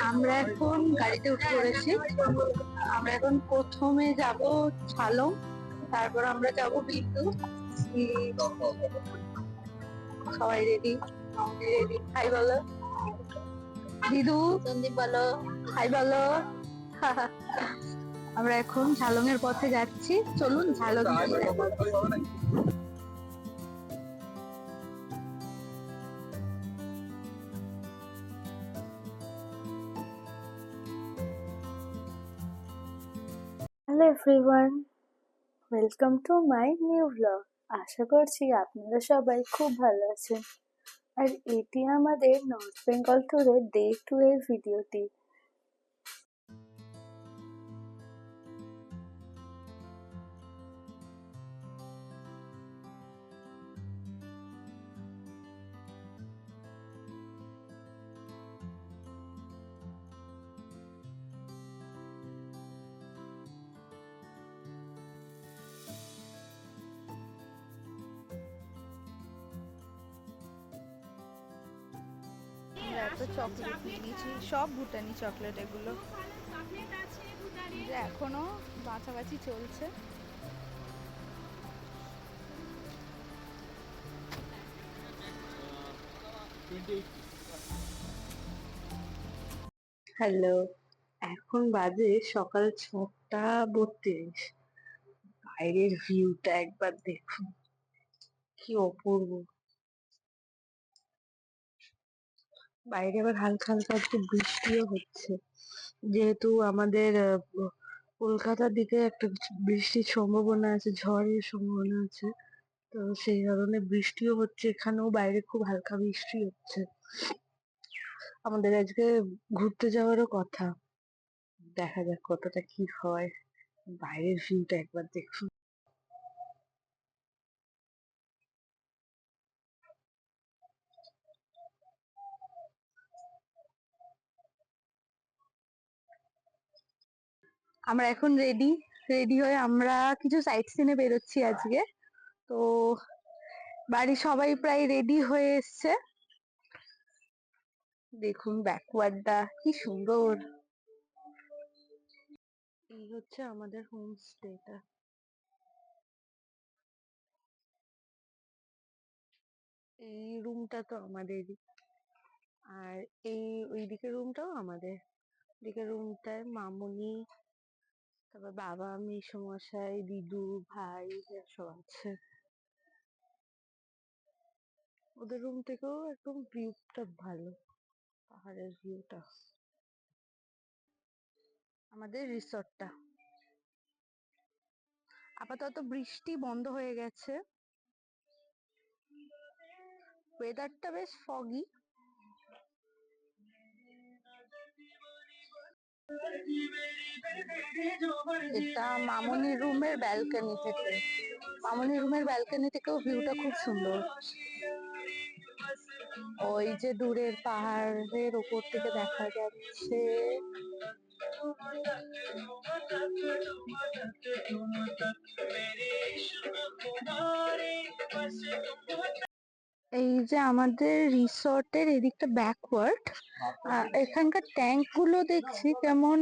আমরা এখন গাড়িতে উঠে পড়েছি। আমরা এখন প্রথমে যাব ঝালং, তারপর আমরা যাব বিদ্যুৎ। সবাই রেডি? রেডি? হাই বলো দিদু। সন্দীপ বলো হাই বলো। আমরা এখন ঝালং এর পথে যাচ্ছি, চলুন Jhalong. Hello everyone, welcome to my new blog. আশা করছি আপনারা সবাই খুব ভালো আছেন। আর এটি আমাদের নর্থ বেঙ্গল ট্যুরের ডে 2 এর ভিডিওটি। এত চকলেট নিয়ে নিয়েছি, সব ভুটানি চকলেট এগুলো। এখনো বাছাবাছি চলছে। হ্যালো, এখন বাজে সকাল 6:32। বাইরের ভিউটা একবার দেখুন, কি অপূর্ব। বাইরে আবার হালকা হালকা একটু বৃষ্টিও হচ্ছে, যেহেতু আমাদের কলকাতার দিকে একটা বৃষ্টির সম্ভাবনা আছে, ঝড়ের সম্ভাবনা আছে, তো সেই কারণে বৃষ্টিও হচ্ছে। এখানেও বাইরে খুব হালকা বৃষ্টি হচ্ছে। আমাদের আজকে ঘুরতে যাওয়ারও কথা, দেখা যাক কতটা কি হয়। বাইরের ভিউটা একবার দেখুন। আমরা এখন রেডি রেডি হয়ে আমরা কিছু সাইট সিনে বেরোচ্ছি আজকে। তো বাড়ির সবাই প্রায় রেডি হয়ে এসছে। দেখুন ব্যাকওয়ার্ডটা কি সুন্দর। এই হচ্ছে আমাদের হোমস্টেটা। এই রুমটা তো আমাদেরই, আর এই ওইদিকে রুমটাও আমাদের। দিকের রুমটায় মামুনি, তারপর বাবা, মেসোমশাই, দিদু, ভাই এরা সব আছে। ওদের রুম থেকেও একদম ভিউটা ভালো, পাহাড়ের ভিউটা। আমাদের রিসর্টটা আপাতত বৃষ্টি বন্ধ হয়ে গেছে, ওয়েদারটা বেশ ফগি। এটা মামনির রুমের ব্যালকনি থেকে, মামনির রুমের ব্যালকনি থেকেও ভিউটা খুব সুন্দর। ওই যে দূরের পাহাড়ের ওপর থেকে দেখা যাচ্ছে। এই যে আমাদের রিসর্টের এদিকটা ব্যাকওয়ার্ড, এখানকার ট্যাঙ্ক গুলো দেখছি কেমন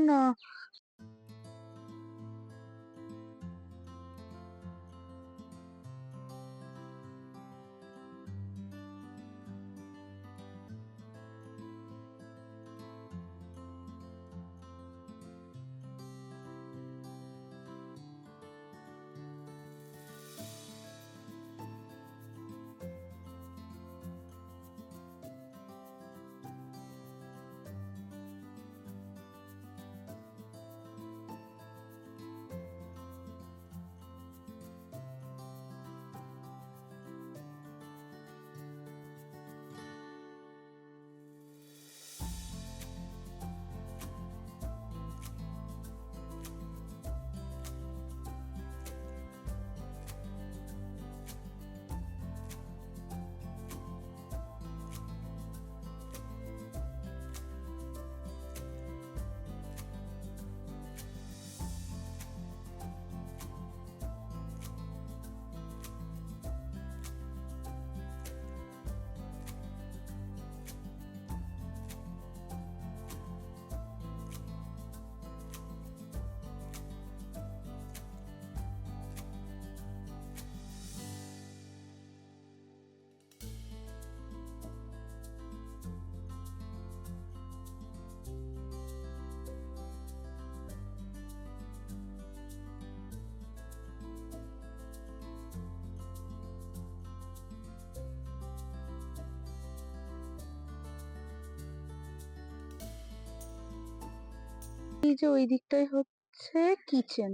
যে ওই দিকটাই হচ্ছে কিচেন,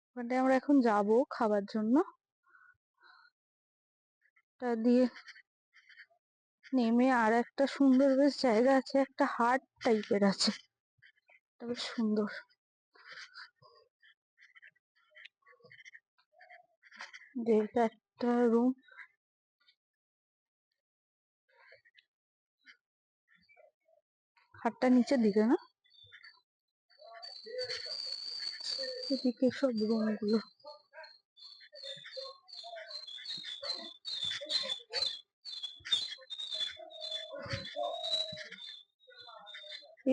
ওখানটায় আমরা এখন যাব খাবার জন্য। তা দিয়ে নেমে আর একটা সুন্দর বেশ জায়গা আছে, একটা হাট টাইপের আছে, বেশ সুন্দর। এটা একটা রুম, হাটটা নিচের দিকে না, এদিকে সব রুম গুলো।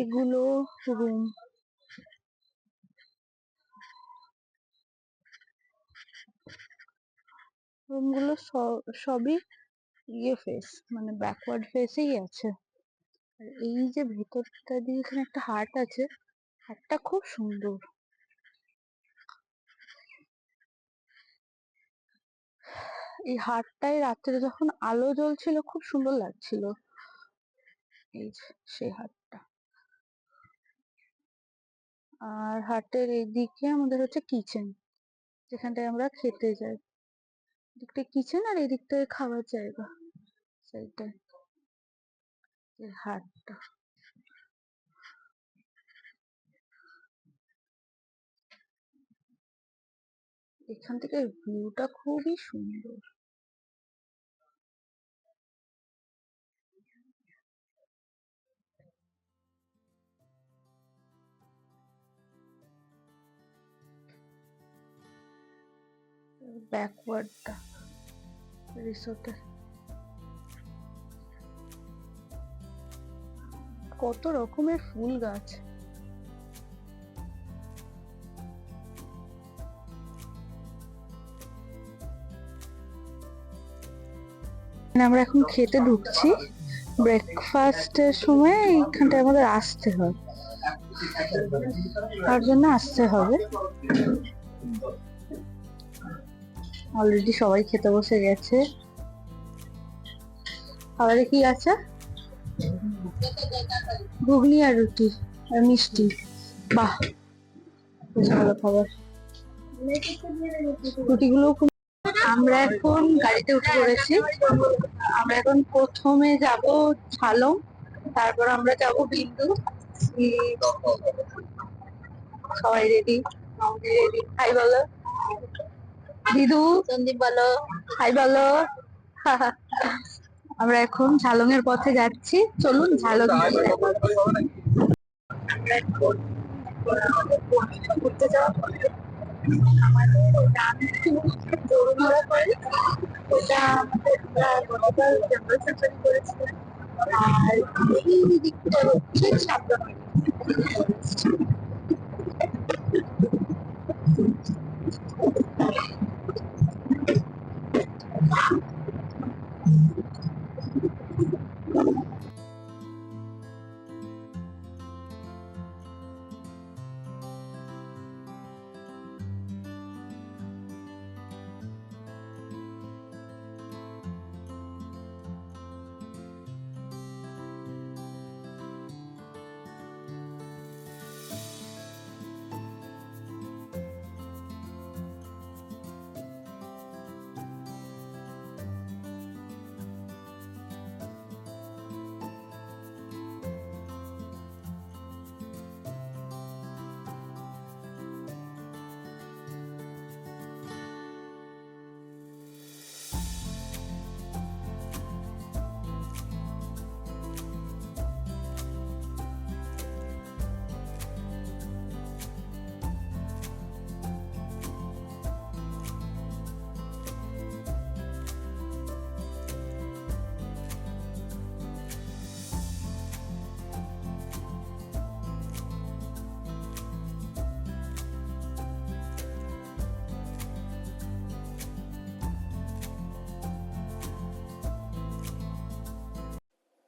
এগুলো রুম, রুম গুলো সবই ইয়ে ফেস, মানে ব্যাকওয়ার্ড ফেসেই আছে। আর এই যে ভেতরটা দিয়ে এখানে একটা হাট আছে, হাটটা খুব সুন্দর। এই হাটটায় রাত্রে যখন আলো জ্বলছিল খুব সুন্দর লাগছিল। এই যে সেই হাটটা। আর হাটের এইদিকে আমাদের হচ্ছে কিচেন, যেখানটায় আমরা খেতে যাই। এদিকটা কিচেন আর এদিকটায় খাওয়ার জায়গা, সেইটাই এই হাটটা। এখান থেকে ভিউটা খুবই সুন্দর। ব্যাকওয়ার্ডটা রিসোর্টের কত রকমের ফুল গাছ। আমরা এখন খেতে ঢুকছি, ব্রেকফাস্টের সময় এইখানটায় আমাদের আসতে হয়, তার জন্য আসতে হবে। অলরেডি সবাই খেতে বসে গেছে। খাবারে কি আছে? ঘুগনি আর রুটি আর মিষ্টি। বাহ, বেশ ভালো খাবার। রুটিগুলো খুব। আমরা এখন গাড়িতে উঠে পড়েছি। আমরা এখন প্রথমে যাব ঝালং, তারপর আমরা যাব বিন্দু। সবাই রেডি? রেডি? হাই বলো দিদু, সন্দীপ বলো হাই বলো। আমরা এখন ঝালং এর পথে যাচ্ছি, চলুন ঝালং ঘুরতে যাওয়া পথে আমাদের গরুমারা করে, ওটা আমাদের গতকাল জঙ্গল সাফারি করেছিলাম। আর এই দিকটা হচ্ছে সাবধান।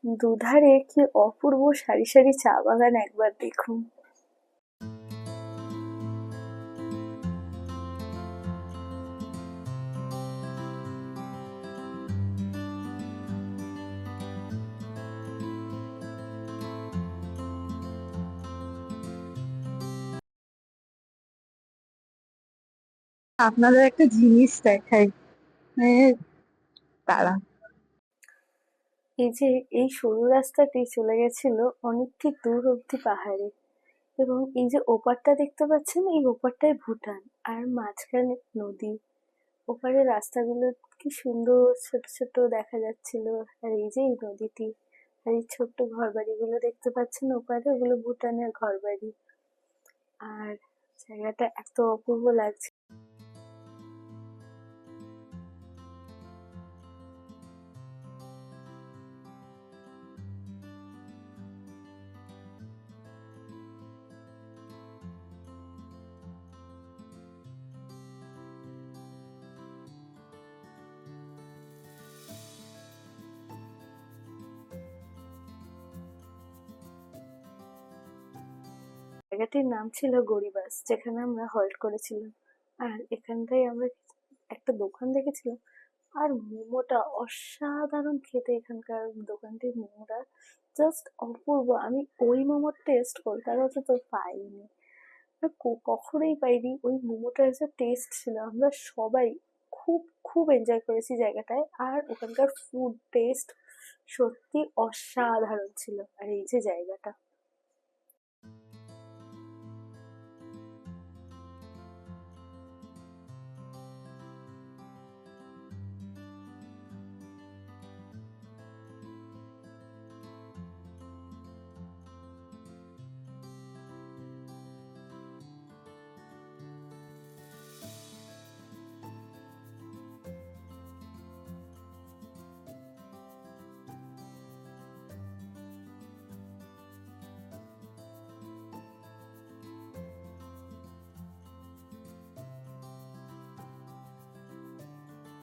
দুধারে কি অপূর্ব সারি সারি চা বাগান, একবার দেখুন। আপনাদের একটা জিনিস দেখাই, মানে তারা এই যে এই সরু রাস্তাটি চলে গেছিল অনেকটি দূর অব্দি পাহাড়ে, এবং এই যে ওপারটা দেখতে পাচ্ছেন, এই ওপারটাই ভুটান, আর মাঝখানে নদী। ওপারে রাস্তাগুলো কি সুন্দর ছোট ছোট দেখা যাচ্ছিল, আর এই যে এই নদীটি, আর এই ছোট্ট ঘর বাড়িগুলো দেখতে পাচ্ছেন ওপারে, ওগুলো ভুটানের ঘর বাড়ি। আর জায়গাটা এত অপূর্ব লাগছে। জায়গাটির নাম ছিল গড়িবাস, যেখানে আমরা হল্ট করেছিলাম। আর এখানটায় আমরা একটা দোকান দেখেছিলাম, আর মোমোটা অসাধারণ খেতে। এখানকার দোকানটির মোমোটা জাস্ট অপূর্ব। আমি ওই মোমোর টেস্ট কলকাতাতে তো পাইনি, আর কখনোই পাইনি। ওই মোমোটার যে টেস্ট ছিল, আমরা সবাই খুব খুব এনজয় করেছি জায়গাটায়। আর ওখানকার ফুড টেস্ট সত্যি অসাধারণ ছিল। আর এই যে জায়গাটা,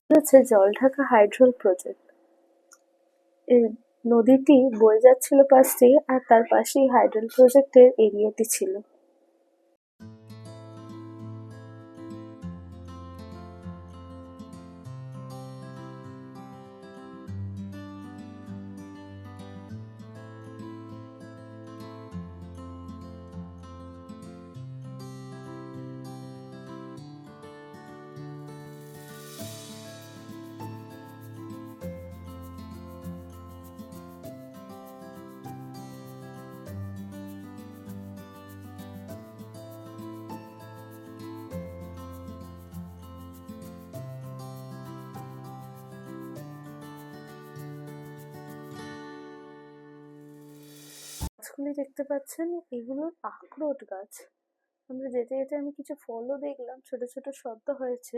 হচ্ছে জলঢাকা হাইড্রোল প্রজেক্ট। এই নদীটি বয়ে যাচ্ছিল পাশ দিয়ে, আর তার পাশেই হাইড্রোল প্রজেক্টের এরিয়াটি ছিল। গাছগুলি দেখতে পাচ্ছেন, এগুলো আখরোট গাছ। আমরা যেতে যেতে আমি কিছু ফলও দেখলাম, ছোট ছোট শব্দ হয়েছে।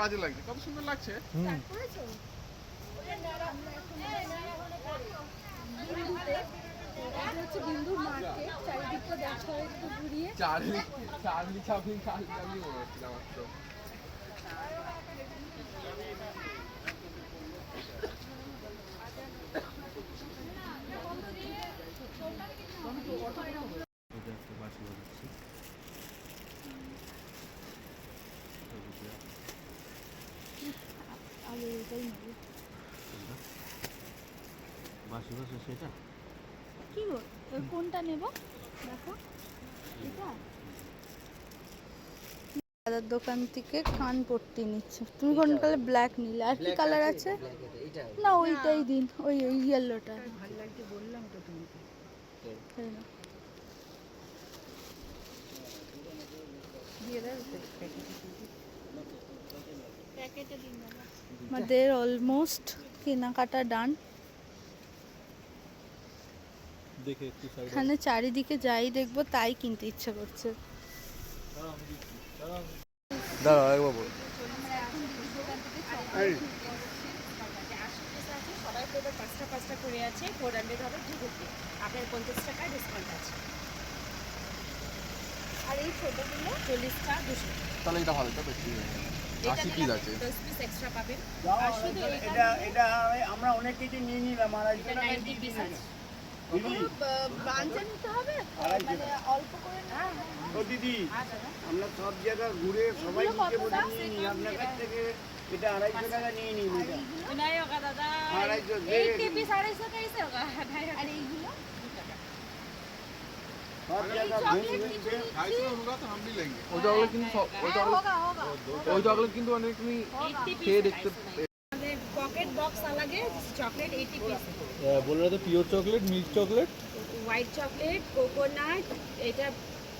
কাজে লাগছে, কত সুন্দর লাগছে। Charlie Charlie Charlie Charlie Charlie মনে হচ্ছিল আমার তো। বাসি বাসি সেটা কি গো, কোনটা নেব দেখো। এটা দাদার দোকান থেকে কান পট্টি নিচ্ছে। তুমি কোন কালার? ব্ল্যাক নিলে। আর কি কালার আছে? না ওইটাই দিন, ওই ইয়েলোটা। ভালো লাগছে বললাম তো তোমাকে। তাই না? দিয়ে দাও প্যাকেটে দিন বাবা। আমাদের অলমোস্ট কেনাকাটা ডান। দেখে একটু সাইড এখানে চারিদিকে যাই দেখবো তাই কিনতে ইচ্ছা করছে। দাঁড়াও একবার বল। সবাই ফ্লেভার 5টা করে আছে, 400 হবে 250, আপনার 50 টাকা ডিসকাউন্ট আছে। আর এই ছোটগুলো 40টা 200। তাহলে এটা ভালো, এটা বেশি 80 পিস আছে। 10 পিস এক্সট্রা পাবেন। আর শুধু এটা এটা আমরা অনেক কিছু নিয়ে নিলাম, আর এটা 90 পিস আছে। বাঞ্চা নিতে হবে, মানে অল্প করে না। ও দিদি, আমরা সব জায়গা ঘুরে সবাই নিচে বলে নিয়ে নিই, আপনার কাছ থেকে এটা 250 টাকা নিয়ে নিন। এটা नहीं होगा दादा, 250 80 पीस 250 कैसे होगा? আর এইগুলো সব জায়গা ঘুরে ঘুরে 250 होगा तो हम भी लेंगे। वो चॉकलेट কিন্তু ওই চকলেট কিন্তু অনেক তুমি 80 খেয়ে पीस দেখতে पॉकेट बॉक्स अलग है, चॉकलेट 80 पीस, বলে रहे थे pure chocolate, milk chocolate, white chocolate, coconut, এটা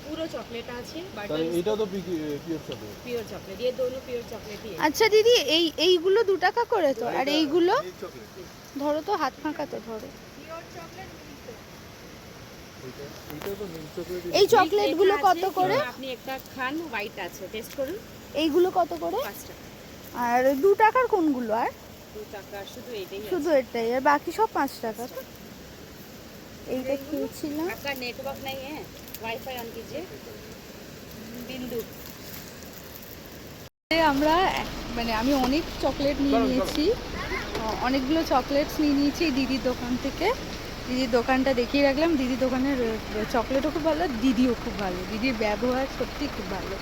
পুরো চকলেট আছে, তাহলে বাটার এটাও তো পিওর চকলেট। प्योर चॉकलेट, ये दोनों प्योर चॉकलेट ही है। আচ্ছা দিদি, এইগুলো 2 টাকা করে তো, আর এইগুলো মিল্ক চকলেট ধরো তো, হাত ফাঁকা তো ধরো। এইটাও তো মিল্ক চকলেট। এই চকলেটগুলো লেখা কত আছে, করে? কিন্তু আপনি একটা খান, হোয়াইট আছে, টেস্ট করুন, এইগুলো কত করে? 5 টাকা। আর 2 টাকার কোনগুলো? আর 2 টাকা শুধু এটাই আছে। শুধু এটাই, আর বাকি সব 5 টাকা তো। এইটা খেয়েছিলাম। आपका नेटवर्क नहीं है, वाईफाई ऑन कीजिए। बिंदु আমরা মানে আমি অনেক চকলেট নিয়ে নিয়েছি, অনেকগুলো চকলেটস নিয়ে নিয়েছি দিদির দোকান থেকে। দিদির দোকানটা দেখিয়ে রাখলাম। দিদির দোকানের চকলেটও খুব ভালো, দিদিও খুব ভালো, দিদির ব্যবহার সত্যি খুব ভালো।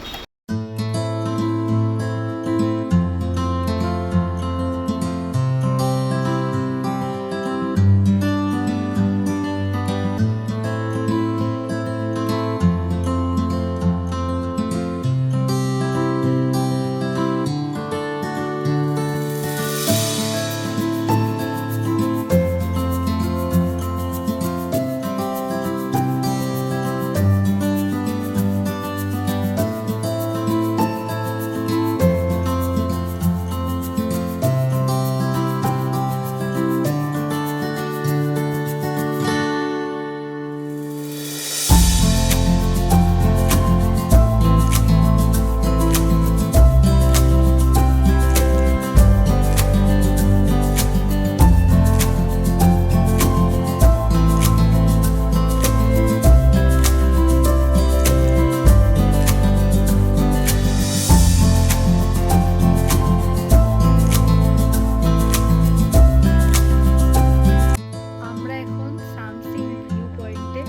আমরা এখন সামসিং ভিউ পয়েন্টে।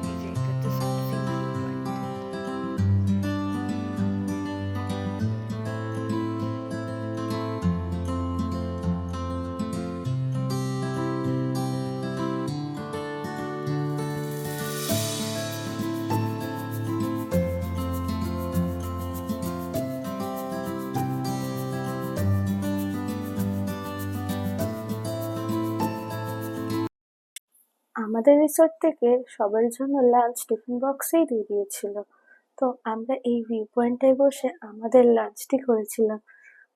এই যে এটা হচ্ছে সামসিং ভিউ পয়েন্ট। আমাদের রিসোর্ট থেকে সবার জন্য লাঞ্চ টিফিন বক্সেই দিয়ে দিয়েছিল। তো আমরা এই ভিউ পয়েন্টটায় বসে আমাদের লাঞ্চটি করেছিলাম।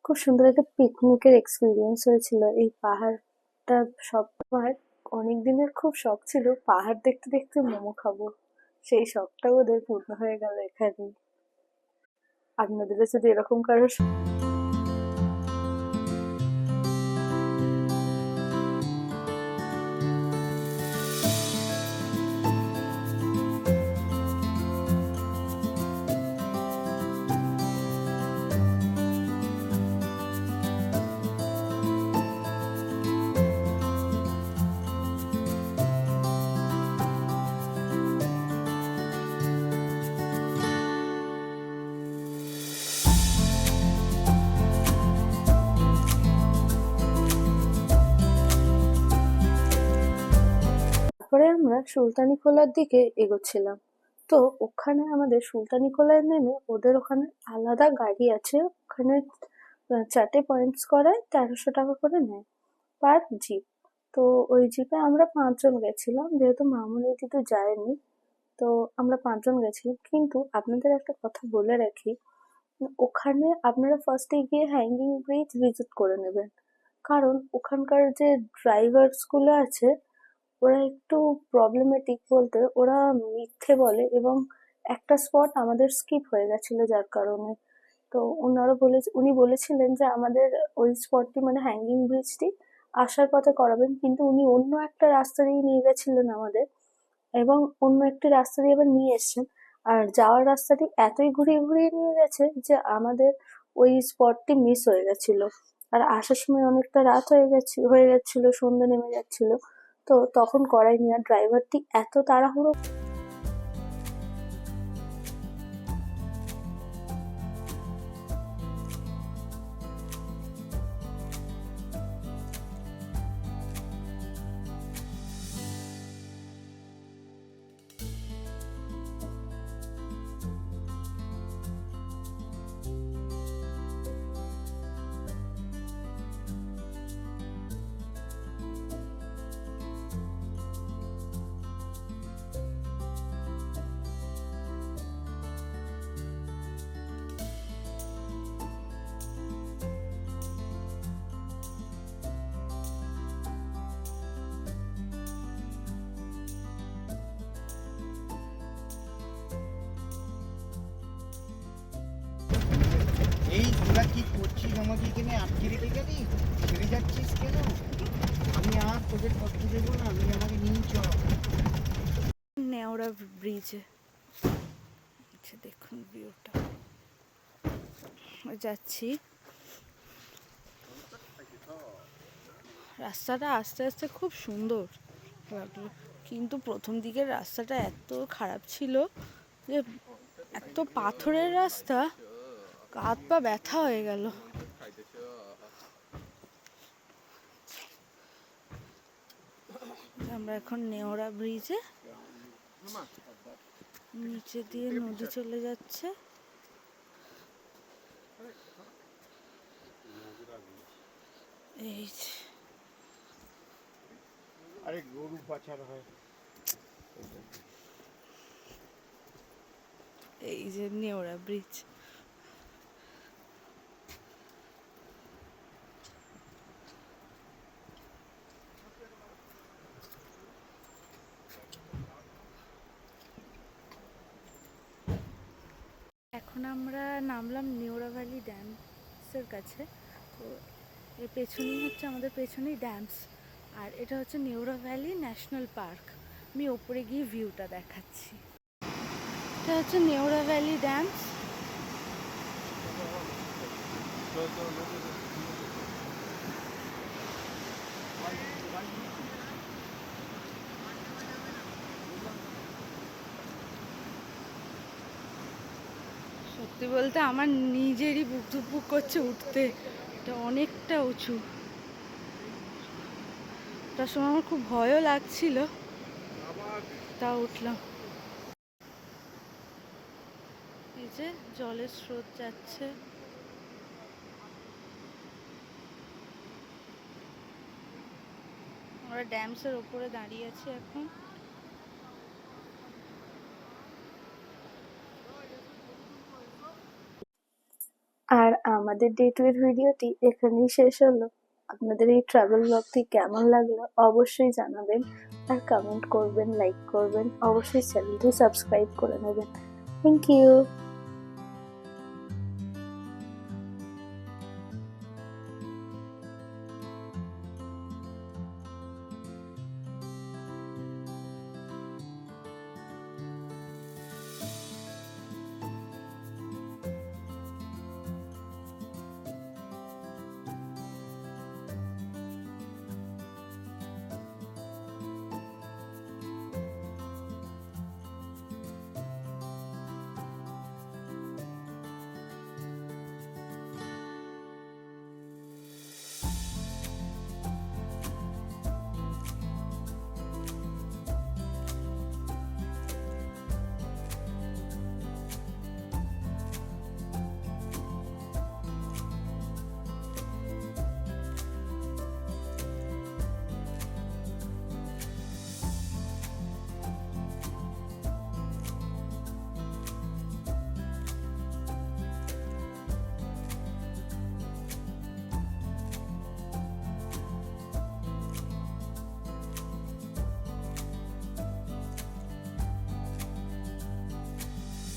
খুব সুন্দর একটা পিকনিকের এক্সপিরিয়েন্স হয়েছিল। এই পাহাড়টা সব আমার অনেক দিনের খুব শখ ছিল, পাহাড় দেখতে দেখতে মোমো খাবো। সেই শখটাও ওদের পূর্ণ হয়ে গেল এখানেই। আপনাদেরও যদি এরকম কারোর তারপরে আমরা সুলতানিখোলার দিকে এগোচ্ছিলাম। তো ওখানে আমাদের সুলতানিখোলায় নেমে ওদের ওখানে আলাদা গাড়ি আছে, ওখানে 4টে পয়েন্টস করায় 1300 টাকা করে নেয় পার জিপ। তো ওই জিপে আমরা 5 জন গেছিলাম, যেহেতু মামুনি দিদি যায়নি, তো আমরা 5 জন গেছিলাম। কিন্তু আপনাদের একটা কথা বলে রাখি, ওখানে আপনারা ফার্স্টে গিয়ে হ্যাঙ্গিং ব্রিজ ভিজিট করে নেবেন, কারণ ওখানকার যে ড্রাইভার্স গুলো আছে ওরা একটু প্রবলেমেটিক, বলতে ওরা মিথ্যে বলে, এবং একটা স্পট আমাদের স্কিপ হয়ে গেছিল যার কারণে। তো উনি বলেছিলেন যে আমাদের ওই স্পটটি মানে হ্যাঙ্গিং ব্রিজটি আসার পথে করাবেন, কিন্তু উনি অন্য একটা রাস্তা দিয়ে নিয়ে গেছিলেন আমাদের, এবং অন্য একটি রাস্তা দিয়ে আবার নিয়ে এসছেন। আর যাওয়ার রাস্তাটি এতই ঘুরিয়ে ঘুরিয়ে নিয়ে গেছে যে আমাদের ওই স্পটটি মিস হয়ে গেছিল। আর আসার সময় অনেকটা রাত হয়ে যাচ্ছিল, সন্ধ্যে নেমে যাচ্ছিল, তো তখন করায়নি। আর ড্রাইভারটি এত তাড়াহুড়ো এই তোরা কি করছিস, আমাকে এখানে আটকে রেখে গেলি, ছেড়ে যাচ্ছিস কেন? আমি আর তোদের কষ্ট দেবো না, আমি আমাকে নিয়ে চল। নেওড়া ব্রিজে আচ্ছা দেখুন ভিউটা, যাচ্ছি। রাস্তাটা আস্তে আস্তে খুব সুন্দর লাগলো, কিন্তু প্রথম দিকের রাস্তাটা এত খারাপ ছিল যে এত পাথরের রাস্তা, হাত পা ব্যথা হয়ে গেল। আমরা এখন নেওড়া ব্রিজে, নিচে দিয়ে নদী চলে যাচ্ছে। এই যে আরে গরু পাচার হয়। এই যে নেওড়া ব্রিজ। এখন আমরা নামলাম নেওড়া ভ্যালি ড্যামসের কাছে। তো এর পেছনেই হচ্ছে, আমাদের পেছনেই ড্যামস, আর এটা হচ্ছে নেওড়া ভ্যালি ন্যাশনাল পার্ক। আমি ওপরে গিয়ে ভিউটা দেখাচ্ছি। এটা হচ্ছে নেওড়া ভ্যালি ড্যামস। সত্যি বলতে আমার নিজেরই বুক ধুকপুক করছে উঠতে, এটা অনেকটা উঁচু। তার সময় আমার খুব ভয়ও লাগছিল, তা উঠলাম। এই যে জলের স্রোত যাচ্ছে। আমরা ড্যামসের ওপরে দাঁড়িয়ে আছি এখন। আর আমাদের ডে 2 এর ভিডিওটি এখানেই শেষ হলো। আপনাদের এই ট্রাভেল ব্লগটি কেমন লাগলো অবশ্যই জানাবেন, আর কমেন্ট করবেন, লাইক করবেন, অবশ্যই চ্যানেলটি সাবস্ক্রাইব করে নেবেন। Thank you.